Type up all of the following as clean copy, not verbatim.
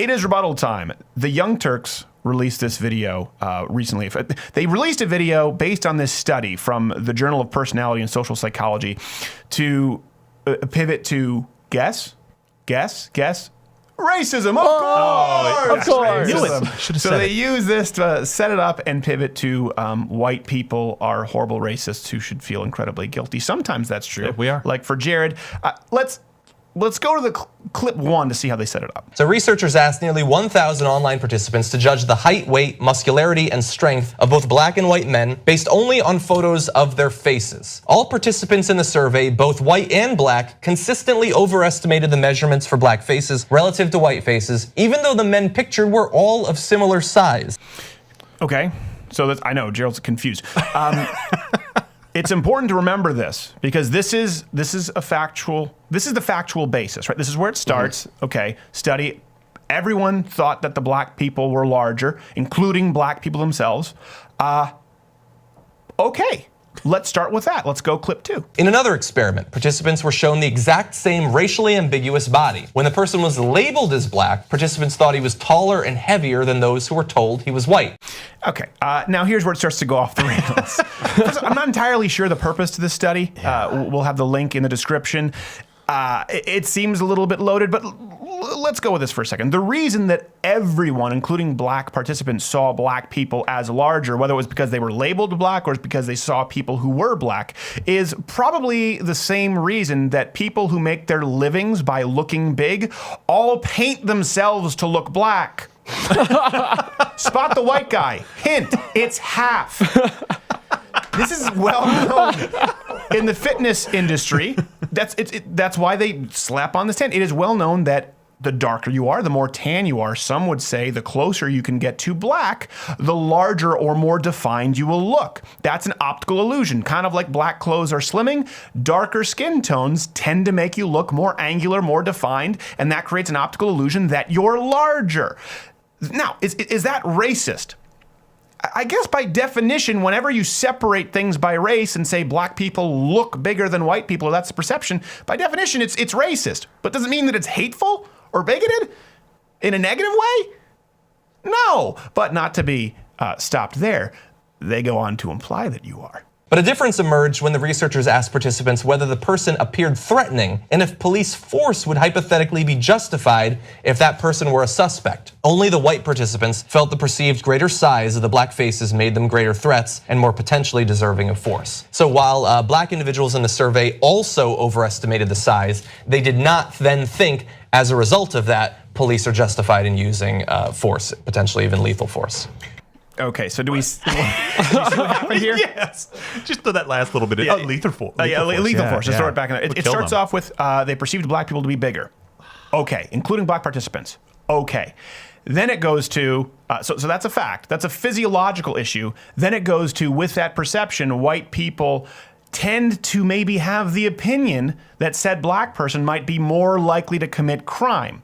It is rebuttal time. The Young Turks released this video recently. They released a video based on this study from the Journal of Personality and Social Psychology to pivot to guess. Racism, of course. Racism. So they use this to set it up and pivot to white people are horrible racists who should feel incredibly guilty. Sometimes that's true. Yeah, we are. Like for Jared, let's go to the clip 1 to see how they set it up. So researchers asked nearly 1,000 online participants to judge the height, weight, muscularity, and strength of both black and white men based only on photos of their faces. All participants in the survey, both white and black, consistently overestimated the measurements for black faces relative to white faces, even though the men pictured were all of similar size. Okay, so I know Gerald's confused. It's important to remember this because this is the factual basis, right? This is where it starts. Okay, study. Everyone thought that the black people were larger, including black people themselves. Okay, let's start with that. Let's go clip 2. In another experiment, participants were shown the exact same racially ambiguous body. When the person was labeled as black, participants thought he was taller and heavier than those who were told he was white. Okay, now here's where it starts to go off the rails. First, I'm not entirely sure the purpose to this study. We'll have the link in the description. It seems a little bit loaded, but let's go with this for a second. The reason that everyone, including black participants, saw black people as larger, whether it was because they were labeled black or it's because they saw people who were black, is probably the same reason that people who make their livings by looking big all paint themselves to look black. Spot the white guy. Hint, it's half. This is well known in the fitness industry. That's why they slap on this tent. It is well known that the darker you are, the more tan you are. Some would say the closer you can get to black, the larger or more defined you will look. That's an optical illusion. Kind of like black clothes are slimming, darker skin tones tend to make you look more angular, more defined, and that creates an optical illusion that you're larger. Now, is that racist? I guess by definition, whenever you separate things by race and say black people look bigger than white people, or that's the perception, by definition, it's racist. But does it mean that it's hateful or bigoted in a negative way? No, but not to be stopped there. They go on to imply that you are. But a difference emerged when the researchers asked participants whether the person appeared threatening and if police force would hypothetically be justified if that person were a suspect. Only the white participants felt the perceived greater size of the black faces made them greater threats and more potentially deserving of force. So while black individuals in the survey also overestimated the size, they did not then think, as a result of that, police are justified in using force, potentially even lethal force. Okay, so do we see what happened here? Yes. Just that last little bit. Lethal force. Lethal force. Let's throw it back in there. It starts off with they perceived black people to be bigger. Okay, including black participants. Okay. Then it goes to, so that's a fact. That's a physiological issue. Then it goes to, with that perception, white people tend to maybe have the opinion that said black person might be more likely to commit crime.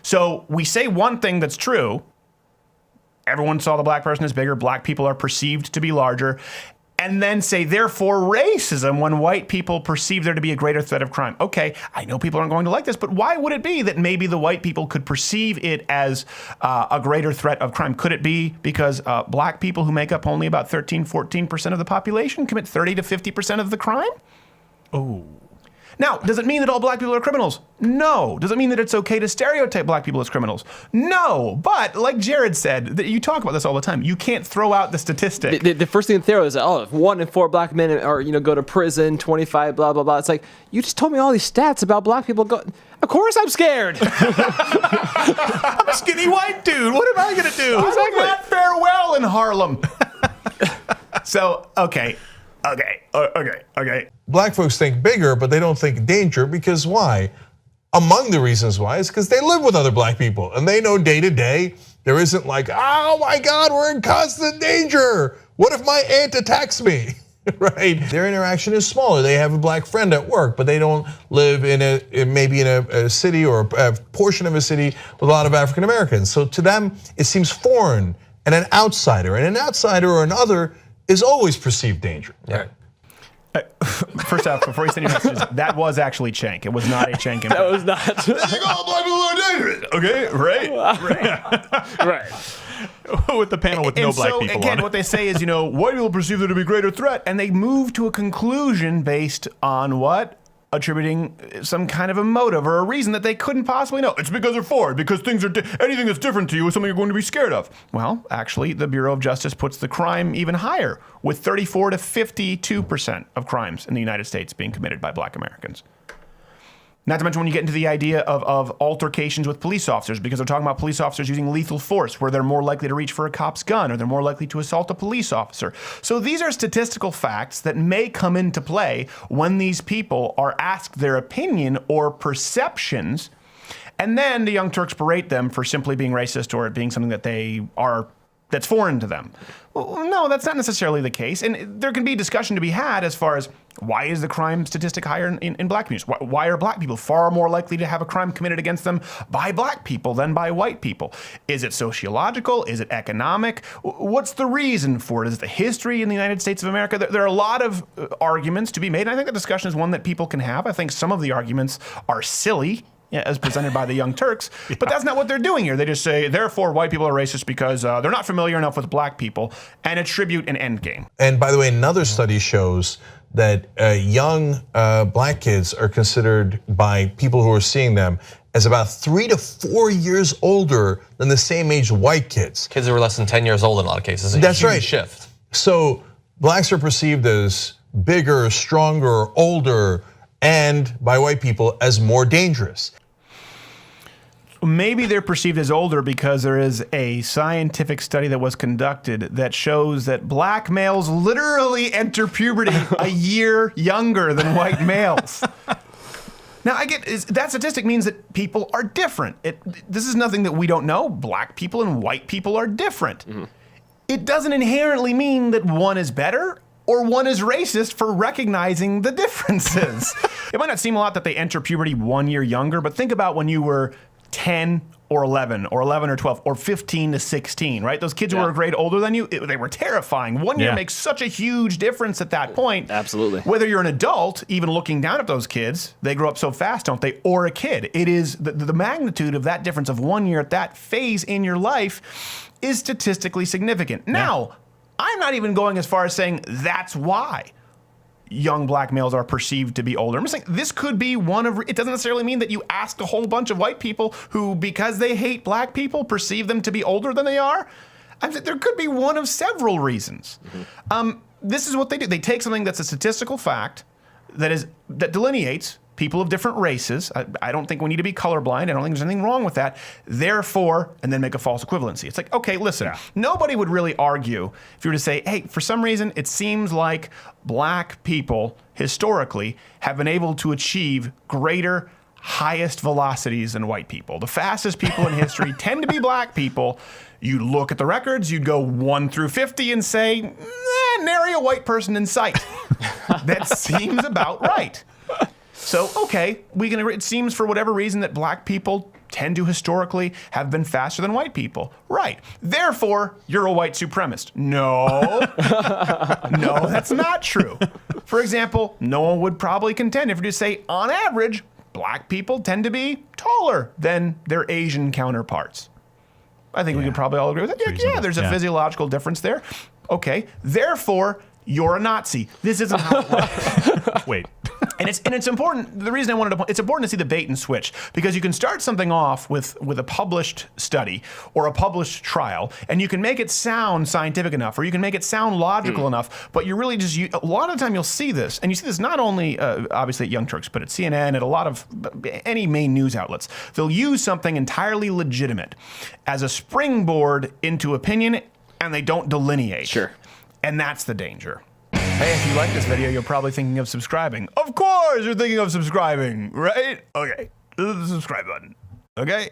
So we say one thing that's true. Everyone saw the black person as bigger, black people are perceived to be larger, and then say, therefore, racism when white people perceive there to be a greater threat of crime. Okay, I know people aren't going to like this, but why would it be that maybe the white people could perceive it as a greater threat of crime? Could it be because black people who make up only about 13-14% of the population commit 30 to 50% of the crime? Oh. Now, does it mean that all black people are criminals? No. Does it mean that it's okay to stereotype black people as criminals? No. But like Jared said, you talk about this all the time. You can't throw out the statistic. The first thing to throw is, if 1 in 4 black men are, go to prison, 25, blah, blah, blah. It's like, you just told me all these stats about black people. Of course I'm scared. I'm a skinny white dude. What am I going to do? I will not fare well in Harlem. So, okay. Black folks think bigger, but they don't think danger, because why? Among the reasons why is because they live with other black people and they know day to day, there isn't like, oh my God, we're in constant danger. What if my aunt attacks me? Right? Their interaction is smaller. They have a black friend at work, but they don't live maybe in a city or a portion of a city with a lot of African Americans. So to them, it seems foreign and an outsider or an other is always perceived danger. Yeah. First off, before you send your messages, that was actually Cenk. It was not a Cenk impression. That was not. All black people are dangerous. Okay, right. With the panel with no black so, people again, on it. what they say is, white people perceive there to be a greater threat, and they move to a conclusion based on what? Attributing some kind of a motive or a reason that they couldn't possibly know. It's because they're for it, because anything that's different to you is something you're going to be scared of. Well, actually, the Bureau of Justice puts the crime even higher, with 34 to 52% of crimes in the United States being committed by black Americans. Not to mention when you get into the idea of altercations with police officers, because they're talking about police officers using lethal force, where they're more likely to reach for a cop's gun, or they're more likely to assault a police officer. So these are statistical facts that may come into play when these people are asked their opinion or perceptions, and then the Young Turks berate them for simply being racist or it being something that that's foreign to them. Well, no, that's not necessarily the case. And there can be discussion to be had as far as why is the crime statistic higher in black communities? Why are black people far more likely to have a crime committed against them by black people than by white people? Is it sociological? Is it economic? What's the reason for it? Is it the history in the United States of America? There are a lot of arguments to be made. And I think the discussion is one that people can have. I think some of the arguments are silly, as presented by the Young Turks. But that's not what they're doing here. They just say, therefore, white people are racist because they're not familiar enough with black people and attribute an end game. And by the way, another study shows that young black kids are considered by people who are seeing them as about 3 to 4 years older than the same age white kids. Kids who are less than 10 years old in a lot of cases. That's right. Shift. So blacks are perceived as bigger, stronger, older, and by white people as more dangerous. Maybe they're perceived as older because there is a scientific study that was conducted that shows that black males literally enter puberty a year younger than white males. Now, I get that statistic means that people are different. This is nothing that we don't know. Black people and white people are different. Mm-hmm. It doesn't inherently mean that one is better or one is racist for recognizing the differences. It might not seem a lot that they enter puberty 1 year younger, but think about when you were 10 or 11 or 12 or 15 to 16, right? Those kids who were a grade older than you, they were terrifying. 1 year makes such a huge difference at that point. Absolutely. Whether you're an adult, even looking down at those kids, they grow up so fast, don't they? Or a kid. It is the magnitude of that difference of 1 year at that phase in your life is statistically significant. Now, I'm not even going as far as saying that's why young black males are perceived to be older. I'm just saying this could be one of, it doesn't necessarily mean that you asked a whole bunch of white people who, because they hate black people, perceive them to be older than they are. I'm saying there could be one of several reasons. Mm-hmm. This is what they do. They take something that's a statistical fact that delineates people of different races. I don't think we need to be colorblind. I don't think there's anything wrong with that. Therefore, and then make a false equivalency. It's like, okay, listen, nobody would really argue if you were to say, hey, for some reason, it seems like black people historically have been able to achieve greater, highest velocities than white people. The fastest people in history tend to be black people. You look at the records, you'd go 1 through 50 and say, nary a white person in sight. That seems about right. So, okay, it seems for whatever reason that black people tend to historically have been faster than white people. Right. Therefore, you're a white supremacist. No. No, that's not true. For example, no one would probably contend if you just say, on average, black people tend to be taller than their Asian counterparts. I think we could probably all agree with that. Yeah, there's a physiological difference there. Okay, therefore, you're a Nazi. This isn't how it works. Wait. And it's important. The reason I wanted to point, it's important to see the bait and switch, because you can start something off with a published study or a published trial, and you can make it sound scientific enough, or you can make it sound logical enough, but you're really just, a lot of the time you'll see this, and you see this not only obviously at Young Turks, but at CNN, at a lot of any main news outlets. They'll use something entirely legitimate as a springboard into opinion, and they don't delineate. Sure. And that's the danger. Hey, if you like this video, you're probably thinking of subscribing. Of course you're thinking of subscribing, right? Okay, this is the subscribe button. Okay.